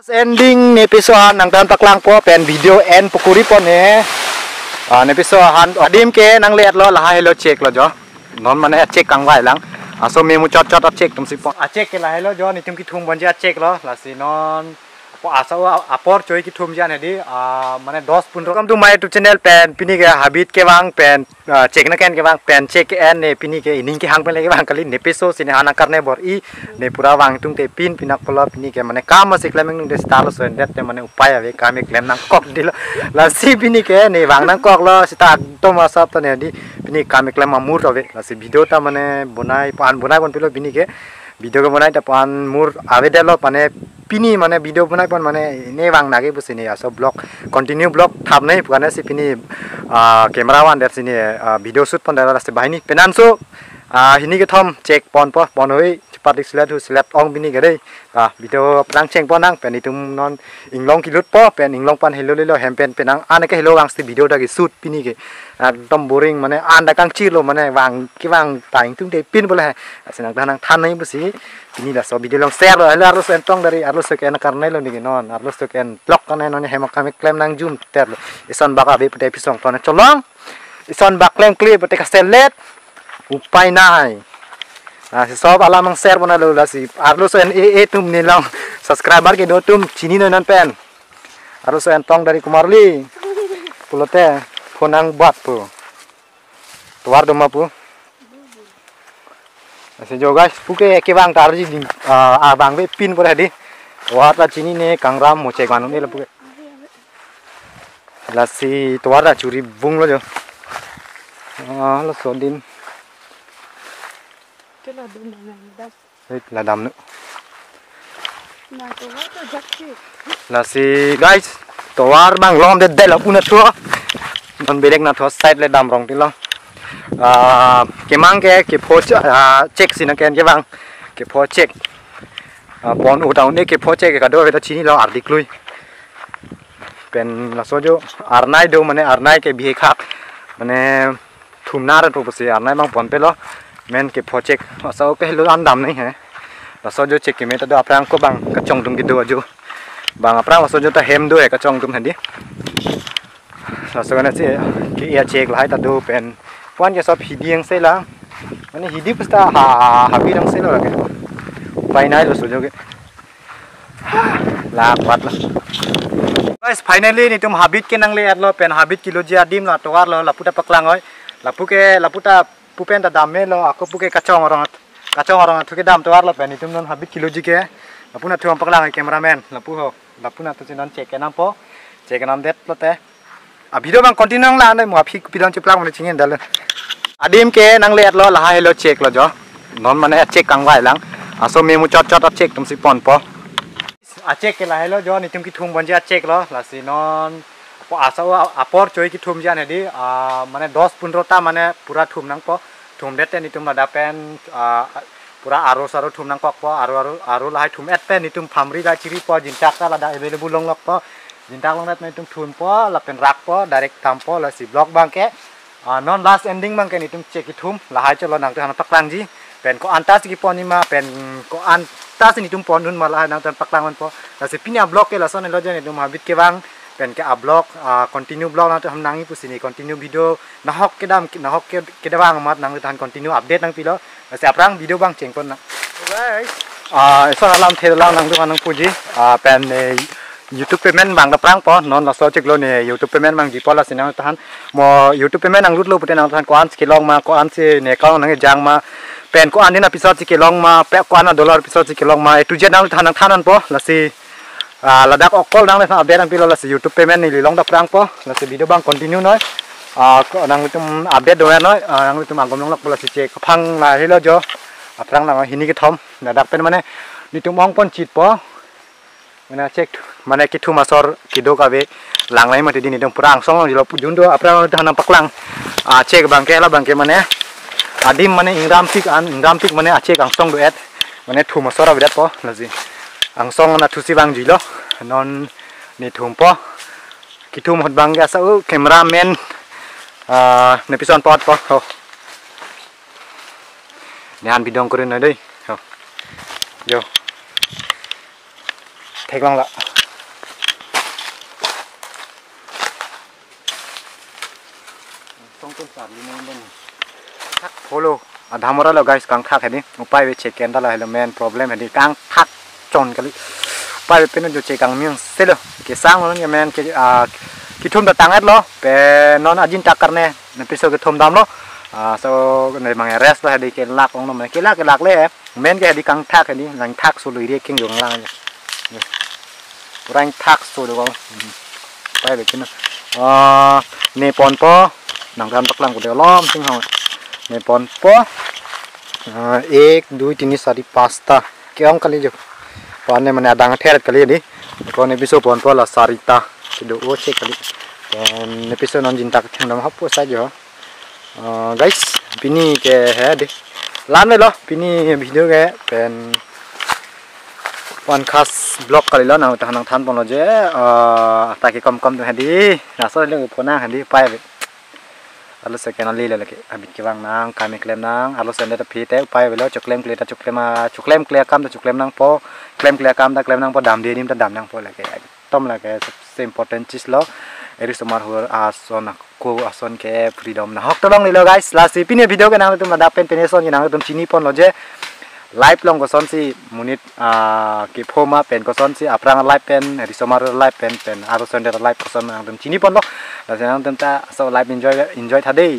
Ending episode nang tan paklang po pen video end pukuri po ne episode han adim ke nang let lo la hello check lo jo non mane check kang wai lang so me mu chot check tum si po check ke la hello jo ni tum ki thum bon ja check lo la si non po asa apor choi ki thum ja ne di mane 10-15 welcome to my YouTube channel pen pini ke habit ke wang pen check na ken ke wang pen check en ne pini ke ining ke hang pe le ke wang kali episode sine hana karne bor I ne pura wang tung te pin pinak pola pini ke mane kam se klem nung de stalo so net te mane upaya ve kam klem nang kok dilo la si pini ke ne wang nang kok lo sita to ma sap to ne di pini kam klem ma mur ave la si video ta mane bonai pan pilo pini ke video ke bonai ta pan mur ave de lo pane pini mane video bonai pan mane ne wang nage busini so blog continue blog thap nei puane si pini camera wan der sini video shoot pan dara se bahini penanso hini ke thom check pon hoi patik silat ong bini ke dei video prang cheng pon nang pen itum non inglong kilut po pen inglong pan hello lelo hempen penang ane ke hello wang si video da ke shoot pini ke tom boring mane anda kang chilo mane wang ki wang taing tung de pin bola senang danang than nei busi ini lah so video long share lo harus entong dari harus ke na karnai lo ni non harus ke blog kan non hemak kami klaim nang zoom ter ison baka be pete pisong ton colong ison bak klaim clip pete kastelet upai nai si sob alamang share bona lo la si harus en tum ni long subscriber ke do tum chini non pen harus entong dari kumarli pulote phonang bat pu tuar doma pu se jo guys puke ke bang tar ji bang be pin pore di tuar la chini ne kangram mo che ganu ne la puke la si tuar la churi bung lo jo lo so din la dam nu la si guys tuar bang lom de la puna tho non belek na tho side le dam rong ti lo kemang ke pho check sina ken ke bang ke pho check pon u taun ne ke pho check ka do ve ta chini lo ardik lui pen la so jo arnai do mane arnai ke bihe khak mane thumna ra to pose arnai bang pon pe lo men ke pho check so ke lo an dam nei he la so jo check ke me ta do aprang ko bang ka chong tum ki do jo bang aprang la so jo ta hem do he ka chong tum handi la so na che ke ya check la hai ta do pen puan ke sob hidiang se la mane hidi pasta habi rang se lo la ke pai nai lo so jo ke la kwat la guys finally ni tum habit ke nang le at lo pen habit kilo ji adim la togar lo laputa paklang oi laputa pupen ta dam me lo aku puke kacong orang thuke dam togar lo pen itum non habit kilo ji ke lapuna thum paklang ai cameraman lapuna to chinon check ke nam po check nam det lo te video bang continue la nei mo phik pidon chiplang mane chingen dal adim ke nang let lo la hello check lo jo non mane check kang wai lang so me mu chot check tum si pon po check ke la hello jo ni tum ki thum bon ja check lo la si non po asa apor choi ki thum ja ne di mane 10-15 ta mane pura thum nang po thum det ni tum la da pen pura aro thum nang kok po aro la hai thum et pen ni tum phamri ga chiri po jintak ta la da available long lok po jintak long net ni tum thun po la pen rak po direct tam po la si blog bang ke non last ending bang ke ni tum check ki thum la hai cholo nang ta paklang ji pen ko antas ki po ni ma pen ko antas ni tum pon nun ma la nang tan paklang man po la si pinya blog ke la son lo je ni tum habit ke bang pen ke blog continue blog nang ham nangi pusini continue video na hok ke dam na hok ke da bang mat nang tan continue update nang pilo la si aprang video bang cheng pon na guys so alam the lang nang du nang puji pen YouTube payment bang daprang po non la so chik lo ne YouTube payment bang ji po la sinang tahan mo YouTube payment ang lut lo puten ang tahan ko an skilong ma ko an se ne ka nang jang ma pen ko an din episode skilong ma pe ko an dollar episode skilong ma to jet nang tahan thanan po la si ladak okol nang le update ang pilo la si YouTube payment ni long daprang po la si video bang continue noi ko nang tum update do noi nang tum agom long lak po la si che phang la hilo jo aprang nang hini ke thom ladak pen mane ni tum ong pon chit po mana check mana kitu masor kido kabe lang lai mati dini dong perang song di lopu jundo apra hanam paklang check bangke la bangke mane adim mane ingram tik mane check ang song do et mane thu masora bidat po lazi ang song na thusi bang jilo non ni thum po kitu mod bangke asa cameraman nepison pot po ho nyan bidong kurin na dei ho yo Thek long la tuh tadi nembon thak follow adhamora lo guys kang thak hedi upai we check enda la main problem hedi kang thak chon kali upai we penu jo check kang myung selo ke sang lo men ke ki thum da tangat lo pe non ajin takarne episode ke thum dam lo so này mang rest lo hedi ke lak ong no men ke lak le men ke hedi kang thak hedi lang thak so lui ri king yong lang rang thak so do upai we penu ne pon po nang ran paklang ko de lom sing ho ne pon po 1 2 3 4 5 keong kali jo pon ne mane adang theret kali di kon episode pon po la sarita kido o che kali dan episode non jinta thang dam hapo saja guys pini ke he di lan lo pini video ke pen pon khas blog kali lo nang than than pon lo je ta ke kom tu hadi raso le pona hadi pai alu se kenal le lagi habit ke bang nang kami klem nang alu se net phi te pai velo choklem kle ta choklem kle kam ta choklem nang po klem kle kam ta klem nang po dam de nim ta dam nang po lagi tom lagi सबसे important चीज lo eri somar hur ason ko ason ke freedom na hok tolong lo guys last pini video ke nang tum da pen peneson ni nang tum chini pon lo je live long ko son si munit ke phoma pen ko son si aprang live pen eri somar live pen aro son der live ko son nang tum chini pon lo la nang tum ta so live enjoy thadei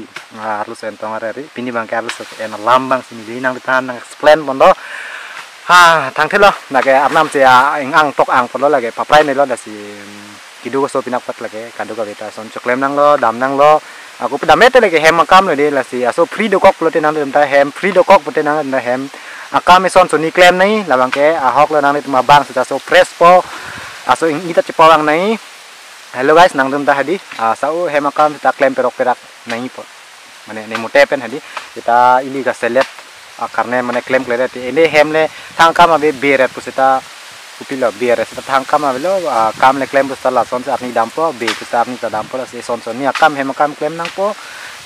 aro sen tong ari pini bang ka aro so en lambang sini nang tan nang explain pon lo thang thế lo là cái áp nam sẽ ăn tóc ăn phần đó là cái papai này lo là si kidu so pinak pat lagi kado ka beta son choklem nang lo dam nang lo aku pedam ete lagi hem akam lo de la si aso free do kok lo te nang dem ta hem free do kok pute nang na hem akam son soni klem nai la bang ke ahok lo nang ni ma bang sa so press po aso ingita chepawang nai hello guys nang dem ta hadi sao hem akam ta klem perak nai po mane ne mote pen hadi kita ili ka selet karena mana klaim clarity ini hemle thangka ma be beret pusita upilo beret sita thangka ma belo kam le klaim pusta la son sa apni dampo be pusta apni ta dampo la se son ni akam hemakam klaim nang po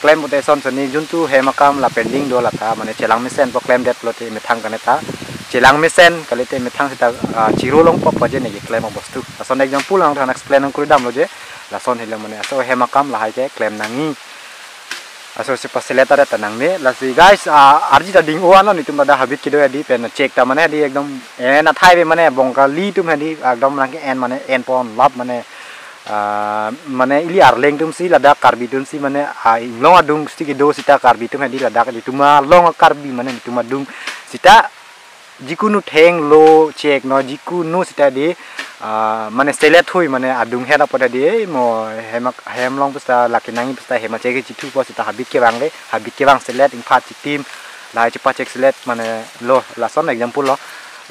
klaim pute son ni juntu hemakam la pending do la ta mane chelang mesen po klaim det lote me thang kaneta chelang mesen kalite me thang sita chiru long po paje ne klaim bostu son example lang thang explain nang kuri dam loje la son hele mane so hemakam la haje klaim nangi aso si pasileta re tanang ne lasi guys arji ta ding oan ni tum da habit kido di pen check ta mane di ekdom en athai be mane bongka li tum hadi ekdom lang en mane en pon lap mane mane ili arleng tum si lada karbi tum si mane long adung sti kido sita karbi tum hadi lada di tuma long karbi mane tuma dung sita jikunu theng lo check no jikunu sita di mane selet hui mane adung hera pada di mo hem long pusta lakinangi pusta hema cek citu po sita habit ke bang selet impat tim la cepat cek selet mane lo la son example lo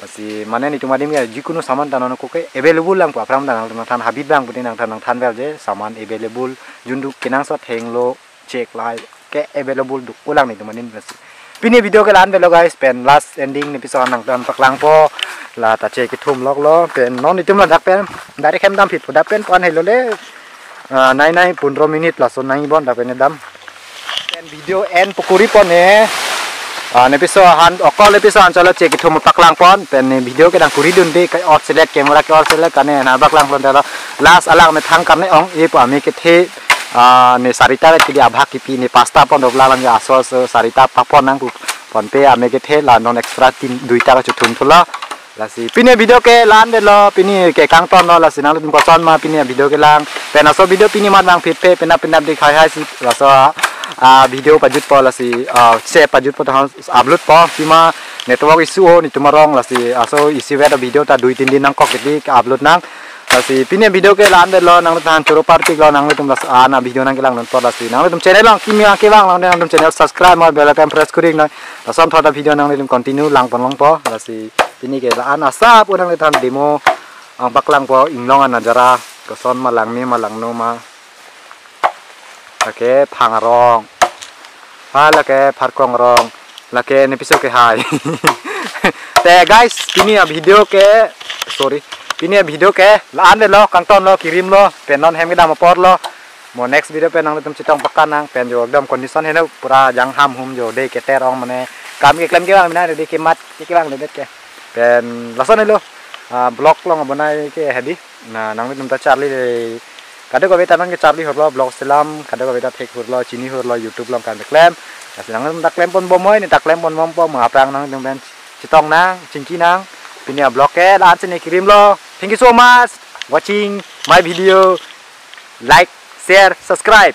si mane ni tuma dim ya jikunu saman tanon ko ke available lang po apram dan tan habit bang putin nang tan bel je saman available jundu kinang so theng lo check lai ke available du ulang ni tuma dim pini video ke lan belo guys pen last ending episode nang tan paklang po la ta che ke thum lok lo pen non itum la dak pen dari kem dam phit dak pen pon helo le nai 15 minit la so nai bon dak pen dam pen video en pukuri pon ne episode han okol episode chalo che ke thum paklang pon pen video ke dang kuri dun de kai or select camera ke or select kane na paklang pon la last alang me thang kam ne ong e po ami ke the ne sarita ke di abha ki pi ne pasta pon dobla lang ya so sarita papon nang pon pe ame ke the la non extra tin duita ka chuthum thula la si pini video ke lan de lo pini ke kang ton lo la si nang tum ko son ma pini video ke lang pena so video pini mat bang fit pe pena di khai si la so video pajut po la si share pajut po ta upload po sima network issue ni tumarong la si aso isi weda video ta 2-3 din nang kok di upload nang la si pini video ke lan de lo nang tan choro party lo nang tum la na video nang ke lang non po la si nang tum channel lang kimia ke bang nang tum channel subscribe ma bell icon press kuring na la son thoda video nang tum continue lang pon long po la si ini ke la ana sap udang le tan demo ang baklang po inglong an jara ko son malang ni malang no ma lake phangrong la ke pharkong rong la ke episode ke hai te guys pini video ke sorry pini video ke la an lo kangton lo kirim lo penon hem ke dam por lo mo next video penang tum chitong pakan nang pen jo dam condition heno pura jang ham hum jo de ke terong mane kam ke klem ke bang mina de ke mat ke bang de ke pen lason lo blog long abonai ke hadi na nang tum ta charli Kada ko beta nang ke Charlie horlo blog selam kada ko beta tek horlo chini horlo YouTube long kan klem nang tak klem pon bomoy ni tak klem pon mom po mga prang nang ben chitong nang chingki nang pinia blog ke lan sini kirim lo. Thank you so much watching my video. Like, share, subscribe.